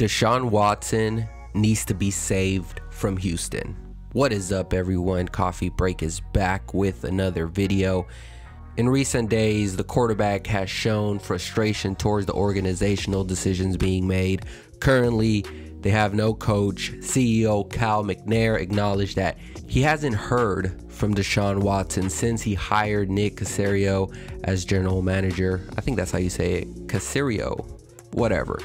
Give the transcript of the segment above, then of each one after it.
Deshaun Watson needs to be saved from Houston. What is up, everyone? Coffee Break is back with another video. In recent days, the quarterback has shown frustration towards the organizational decisions being made. Currently, they have no coach. CEO Cal McNair acknowledged that he hasn't heard from Deshaun Watson since he hired Nick Caserio as general manager. I think that's how you say it, Caserio, whatever.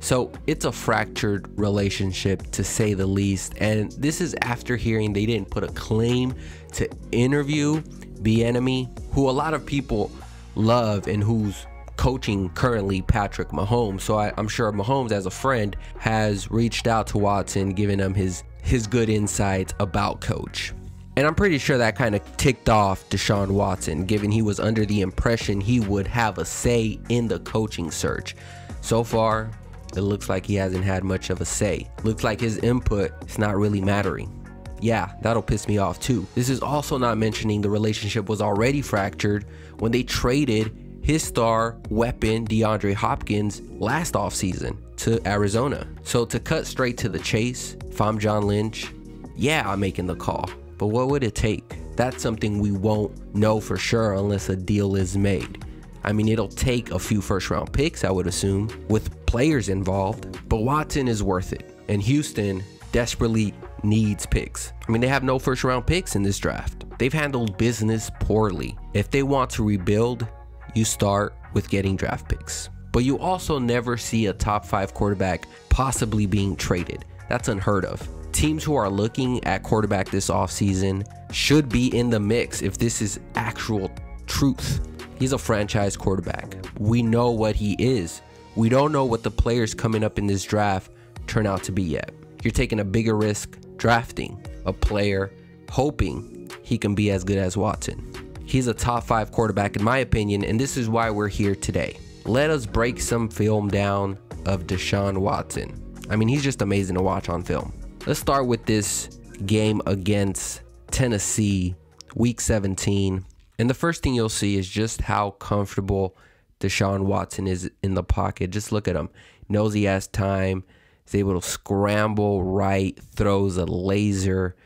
So it's a fractured relationship, to say the least. And this is after hearing they didn't put a claim to interview Bieniemy, who a lot of people love and who's coaching currently Patrick Mahomes. So I'm sure Mahomes, as a friend, has reached out to Watson, giving him his good insights about coach. And I'm pretty sure that kind of ticked off Deshaun Watson, given he was under the impression he would have a say in the coaching search. So far, it looks like he hasn't had much of a say. Looks like his input is not really mattering. Yeah, that'll piss me off too. This is also not mentioning the relationship was already fractured when they traded his star weapon DeAndre Hopkins last offseason to Arizona. So to cut straight to the chase, if I'm John Lynch, yeah, I'm making the call. But what would it take? That's something we won't know for sure unless a deal is made. I mean, it'll take a few first-round picks, I would assume, with players involved. But Watson is worth it, and Houston desperately needs picks. I mean, they have no first-round picks in this draft. They've handled business poorly. If they want to rebuild, you start with getting draft picks. But you also never see a top 5 quarterback possibly being traded. That's unheard of. Teams who are looking at quarterback this offseason should be in the mix if this is actual truth. He's a franchise quarterback. We know what he is. We don't know what the players coming up in this draft turn out to be yet. You're taking a bigger risk drafting a player hoping he can be as good as Watson. He's a top 5 quarterback in my opinion, and this is why we're here today. Let us break some film down of Deshaun Watson. I mean, he's just amazing to watch on film. Let's start with this game against Tennessee, week 17. And the first thing you'll see is just how comfortable Deshaun Watson is in the pocket. Just look at him. Knows he has time. He's able to scramble right, throws a laser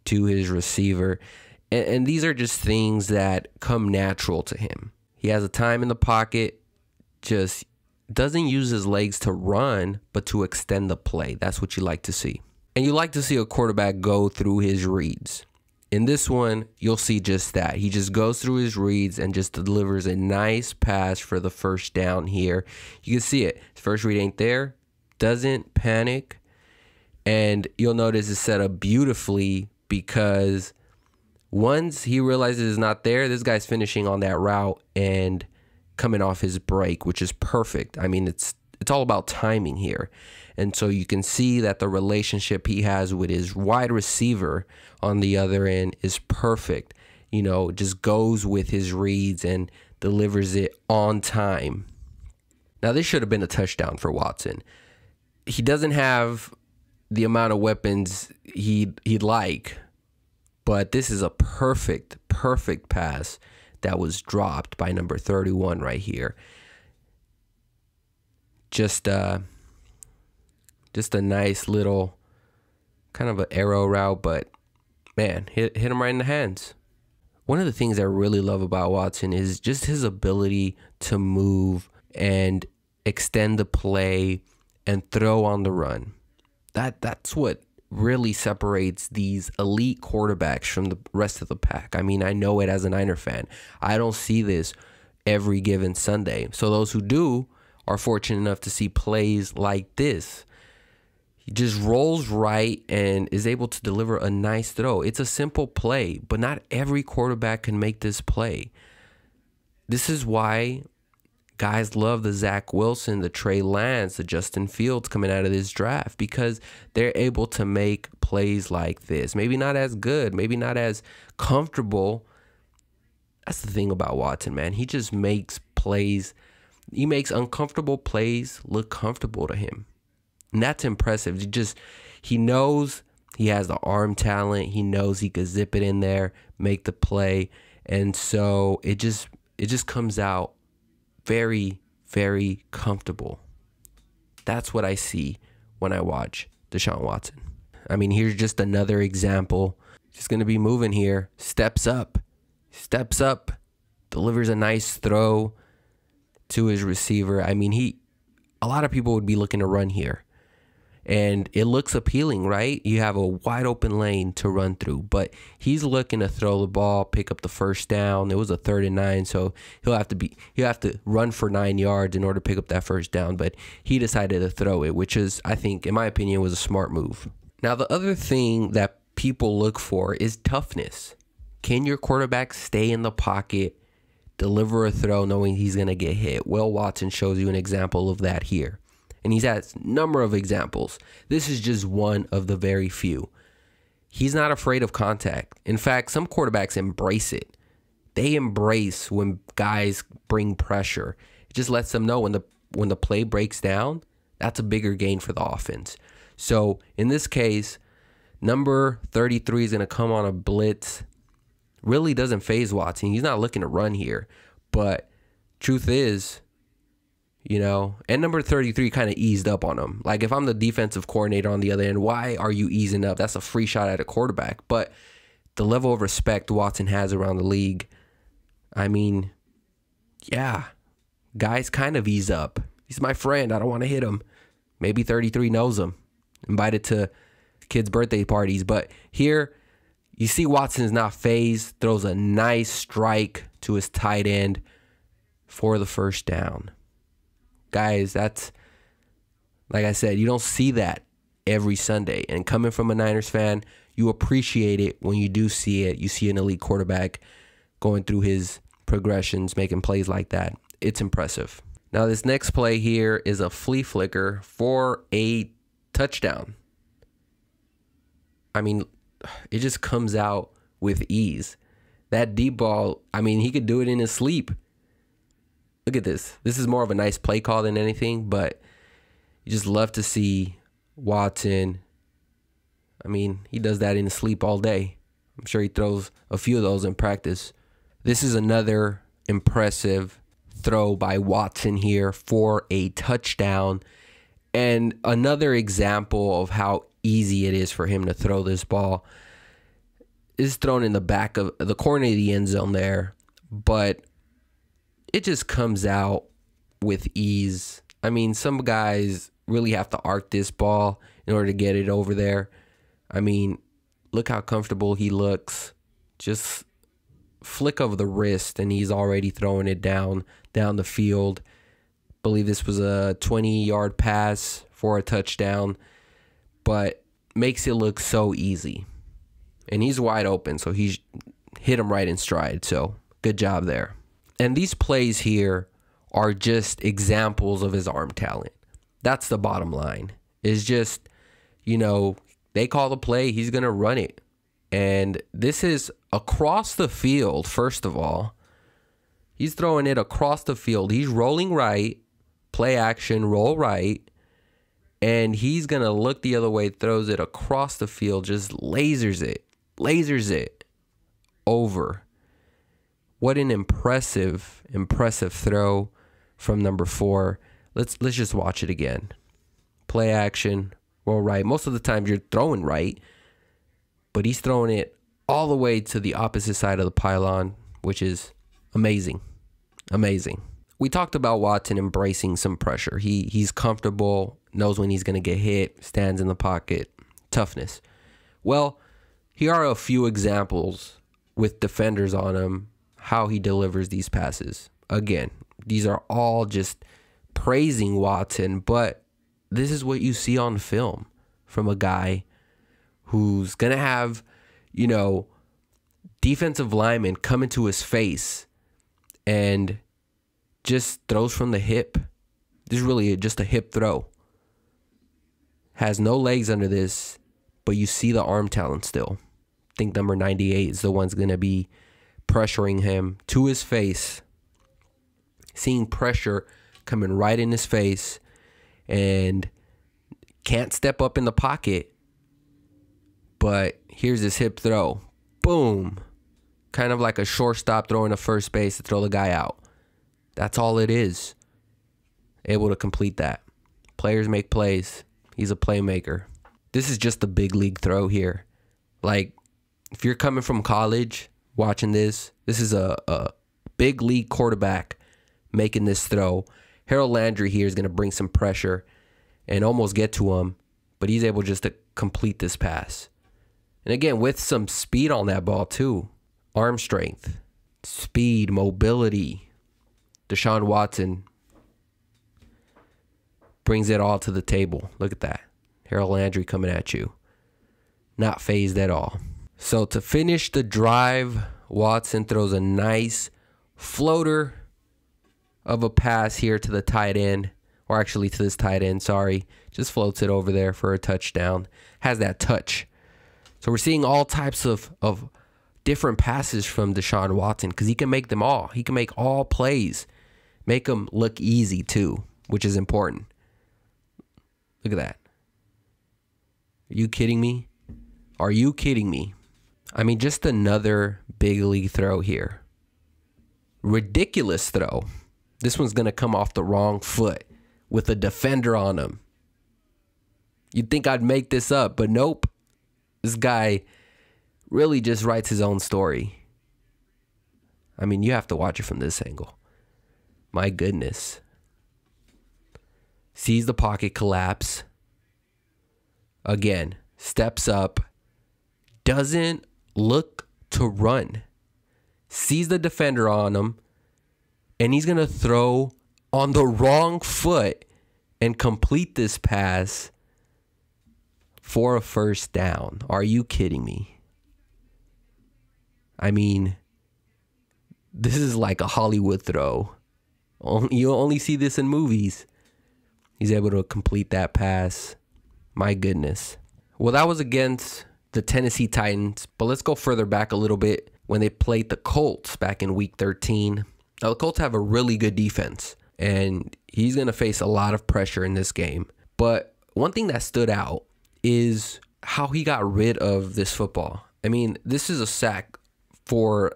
to his receiver. And these are just things that come natural to him. He has a time in the pocket, just doesn't use his legs to run, but to extend the play. That's what you like to see. And you like to see a quarterback go through his reads. In this one, you'll see just that. He just goes through his reads and just delivers a nice pass for the first down here. You can see it. His first read ain't there. Doesn't panic. And you'll notice it's set up beautifully because once he realizes it's not there, this guy's finishing on that route and coming off his break, which is perfect. I mean, it's all about timing here. And so you can see that the relationship he has with his wide receiver on the other end is perfect. You know, just goes with his reads and delivers it on time. Now, this should have been a touchdown for Watson. He doesn't have the amount of weapons he'd like, but this is a perfect pass that was dropped by number 31 right here. Just a nice little kind of an arrow route, but man, hit him right in the hands. One of the things I really love about Watson is just his ability to move and extend the play and throw on the run. That's what really separates these elite quarterbacks from the rest of the pack. I mean, I know it as a Niner fan. I don't see this every given Sunday. So those who do are fortunate enough to see plays like this. He just rolls right and is able to deliver a nice throw. It's a simple play, but not every quarterback can make this play. This is why guys love the Zach Wilson, the Trey Lance, the Justin Fields coming out of this draft, because they're able to make plays like this. Maybe not as good, maybe not as comfortable. That's the thing about Watson, man. He just makes plays. He makes uncomfortable plays look comfortable to him. And that's impressive. He knows he has the arm talent. He knows he could zip it in there, make the play. And so it just comes out very, very comfortable. That's what I see when I watch Deshaun Watson. I mean, here's just another example. Just going to be moving here. Steps up, delivers a nice throw to his receiver. I mean, a lot of people would be looking to run here. And it looks appealing, right? You have a wide open lane to run through, but he's looking to throw the ball, pick up the first down. It was a 3rd and 9, so he'll have to run for 9 yards in order to pick up that first down. But he decided to throw it, which is, I think, in my opinion, was a smart move. Now, the other thing that people look for is toughness. Can your quarterback stay in the pocket, deliver a throw knowing he's going to get hit? Will Watson shows you an example of that here. And he's had a number of examples. This is just one of the very few. He's not afraid of contact. In fact, some quarterbacks embrace it. They embrace when guys bring pressure. It just lets them know when the play breaks down, that's a bigger gain for the offense. So in this case, number 33 is going to come on a blitz. Really doesn't faze Watson. He's not looking to run here. But truth is, and number 33 kind of eased up on him. Like, if I'm the defensive coordinator on the other end, why are you easing up? That's a free shot at a quarterback. But the level of respect Watson has around the league, I mean, yeah, guys kind of ease up. He's my friend. I don't want to hit him. Maybe 33 knows him. Invited to kids' birthday parties. But here, you see Watson's not phased. Throws a nice strike to his tight end for the first down. Guys, that's, like I said, you don't see that every Sunday. And coming from a Niners fan, you appreciate it when you do see it. You see an elite quarterback going through his progressions, making plays like that. It's impressive. Now, this next play here is a flea flicker for a touchdown. I mean, it just comes out with ease. That deep ball, I mean, he could do it in his sleep. Look at this. This is more of a nice play call than anything, but you just love to see Watson. I mean, he does that in his sleep all day. I'm sure he throws a few of those in practice. This is another impressive throw by Watson here for a touchdown, and another example of how easy it is for him to throw this ball. Is thrown in the back of the corner of the end zone there, but it just comes out with ease. I mean, some guys really have to arc this ball in order to get it over there. I mean, look how comfortable he looks. Just flick of the wrist, and he's already throwing it down the field. I believe this was a 20-yard pass for a touchdown, but makes it look so easy. And he's wide open, so he's hit him right in stride. So good job there. And these plays here are just examples of his arm talent. That's the bottom line. It's just, they call the play, he's going to run it. And this is across the field, first of all. He's throwing it across the field. He's rolling right, play action, roll right. And he's going to look the other way, throws it across the field, just lasers it over. What an impressive throw from number 4. Let's just watch it again. Play action, roll right. Most of the time you're throwing right, but he's throwing it all the way to the opposite side of the pylon, which is amazing. Amazing. We talked about Watson embracing some pressure. He's comfortable, knows when he's going to get hit, stands in the pocket, toughness. Well, here are a few examples with defenders on him, how he delivers these passes. Again, these are all just praising Watson, but this is what you see on film from a guy who's going to have, defensive linemen come into his face and just throws from the hip. This is really just a hip throw. Has no legs under this, but you see the arm talent still. I think number 98 is the one's going to be pressuring him to his face. Seeing pressure coming right in his face and can't step up in the pocket. But here's this hip throw. Boom. Kind of like a shortstop throwing to first base to throw the guy out. That's all it is. Able to complete that. Players make plays. He's a playmaker. This is just a big league throw here. Like, if you're coming from college watching this, this is a big league quarterback making this throw. Harold Landry here is going to bring some pressure and almost get to him, but he's able just to complete this pass. And again, with some speed on that ball too. Arm strength, speed, mobility. Deshaun Watson brings it all to the table. Look at that. Harold Landry coming at you. Not phased at all. So to finish the drive, Watson throws a nice floater of a pass here to the tight end. Or actually to this tight end, sorry. Just floats it over there for a touchdown. Has that touch. So we're seeing all types of different passes from Deshaun Watson because he can make them all. He can make all plays. Make them look easy too, which is important. Look at that. Are you kidding me? Are you kidding me? I mean, just another big league throw here. Ridiculous throw. This one's going to come off the wrong foot with a defender on him. You'd think I'd make this up, but nope. This guy really just writes his own story. I mean, you have to watch it from this angle. My goodness. Sees the pocket collapse. Again, steps up. Doesn't look to run. Sees the defender on him. And he's going to throw on the wrong foot and complete this pass for a first down. Are you kidding me? I mean, this is like a Hollywood throw. You only see this in movies. He's able to complete that pass. My goodness. Well, that was against the Tennessee Titans, but let's go further back a little bit when they played the Colts back in week 13. Now, the Colts have a really good defense, and he's going to face a lot of pressure in this game. But one thing that stood out is how he got rid of this football. I mean, this is a sack for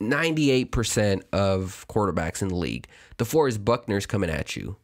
98% of quarterbacks in the league. DeForest Buckner's coming at you.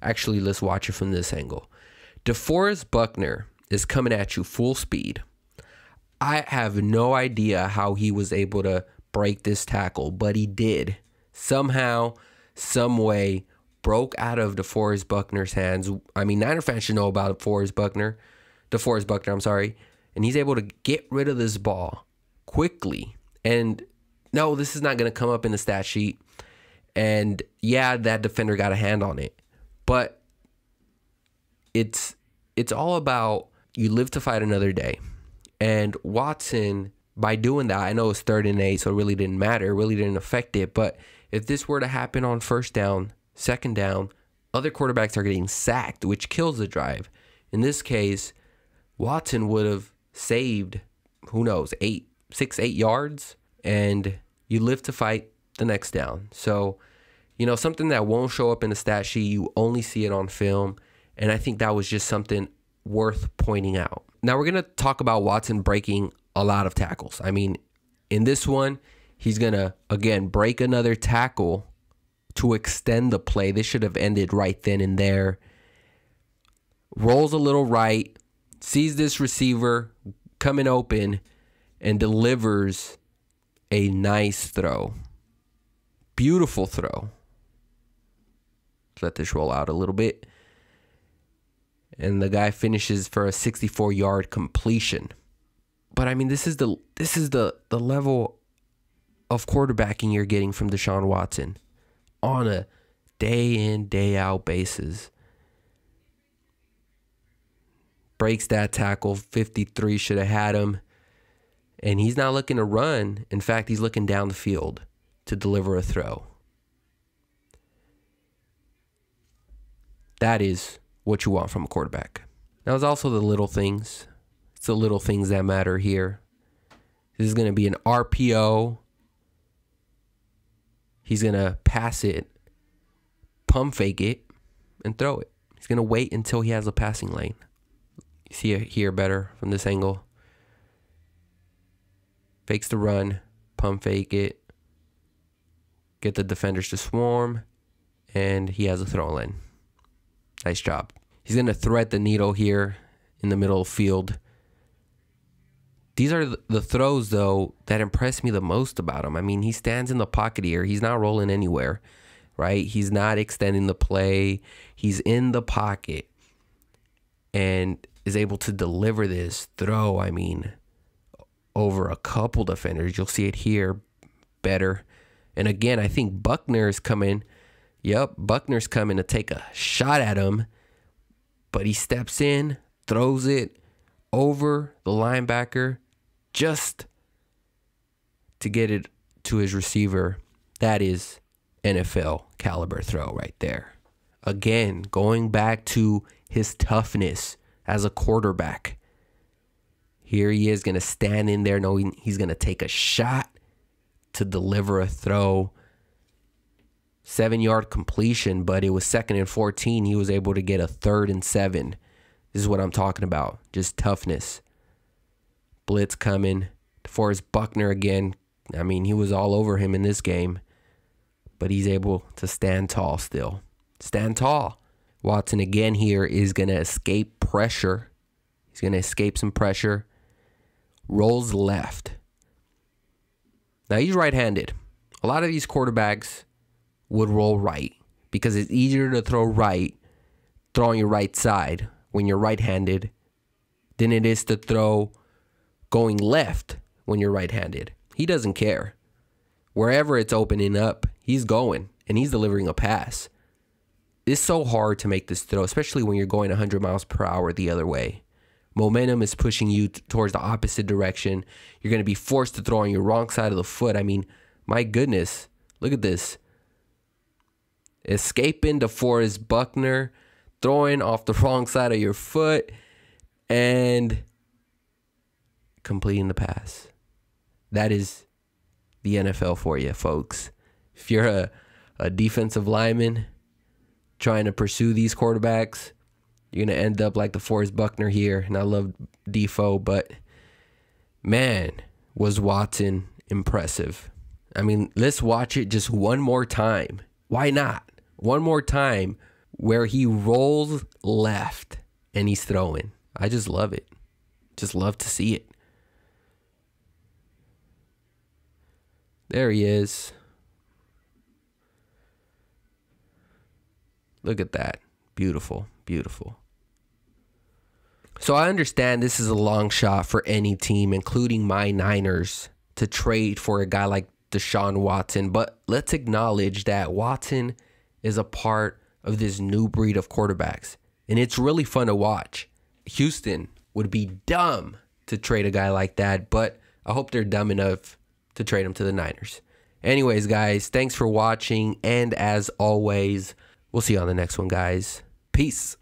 Actually, let's watch it from this angle. DeForest Buckner is coming at you full speed. I have no idea how he was able to break this tackle, but he did. Somehow, some way, broke out of DeForest Buckner's hands. I mean, Niner fans should know about DeForest Buckner, and he's able to get rid of this ball quickly. And no, this is not going to come up in the stat sheet. And yeah, that defender got a hand on it. But it's all about you live to fight another day. And Watson, by doing that, I know it's 3rd and 8, so it really didn't matter. It really didn't affect it. But if this were to happen on 1st down, 2nd down, other quarterbacks are getting sacked, which kills the drive. In this case, Watson would have saved, who knows, 6, 8 yards, and you live to fight the next down. So, you know, something that won't show up in the stat sheet, you only see it on film, and I think that was just something worth pointing out. Now we're going to talk about Watson breaking a lot of tackles. I mean, in this one, he's going to, again, break another tackle to extend the play. This should have ended right then and there. Rolls a little right, sees this receiver coming open, and delivers a nice throw. Beautiful throw. Let this roll out a little bit. And the guy finishes for a 64-yard completion. But I mean, this is the level of quarterbacking you're getting from Deshaun Watson on a day in, day out basis. Breaks that tackle. 53 should have had him. And he's not looking to run. In fact, he's looking down the field to deliver a throw. That is what you want from a quarterback. Now, it's also the little things. It's the little things that matter here. This is going to be an RPO. He's going to pass it, pump fake it, and throw it. He's going to wait until he has a passing lane. You see it here better from this angle. Fakes the run, pump fake it, get the defenders to swarm, and he has a throw lane. Nice job. He's going to thread the needle here in the middle of the field. These are the throws, though, that impress me the most about him. I mean, he stands in the pocket here. He's not rolling anywhere, right? He's not extending the play. He's in the pocket and is able to deliver this throw, I mean, over a couple defenders. You'll see it here better. And again, I think Buckner is coming. Yep, Buckner's coming to take a shot at him. But he steps in, throws it over the linebacker just to get it to his receiver. That is NFL caliber throw right there. Again, going back to his toughness as a quarterback. Here he is going to stand in there knowing he's going to take a shot to deliver a throw. 7-yard completion, but it was 2nd and 14. He was able to get a 3rd and 7. This is what I'm talking about. Just toughness. Blitz coming. DeForest Buckner again. I mean, he was all over him in this game, but he's able to stand tall still. Stand tall. Watson again here is going to escape pressure. He's going to escape some pressure. Rolls left. Now he's right-handed. A lot of these quarterbacks would roll right because it's easier to throw right, throw on your right side when you're right-handed than it is to throw going left when you're right-handed. He doesn't care. Wherever it's opening up, he's going and he's delivering a pass. It's so hard to make this throw, especially when you're going 100 miles per hour the other way. Momentum is pushing you towards the opposite direction. You're going to be forced to throw on your wrong side of the foot. I mean, my goodness, look at this. Escaping DeForest Buckner, throwing off the wrong side of your foot, and completing the pass. That is the NFL for you, folks. If you're a defensive lineman trying to pursue these quarterbacks, you're going to end up like DeForest Buckner here. And I love Defoe, but man, was Watson impressive. I mean, let's watch it just one more time. Why not? One more time where he rolls left and he's throwing. I just love it. Just love to see it. There he is. Look at that. Beautiful, beautiful. So I understand this is a long shot for any team, including my Niners, to trade for a guy like Deshaun Watson. But let's acknowledge that Watson is a part of this new breed of quarterbacks. And it's really fun to watch. Houston would be dumb to trade a guy like that, but I hope they're dumb enough to trade him to the Niners. Anyways, guys, thanks for watching. And as always, we'll see you on the next one, guys. Peace.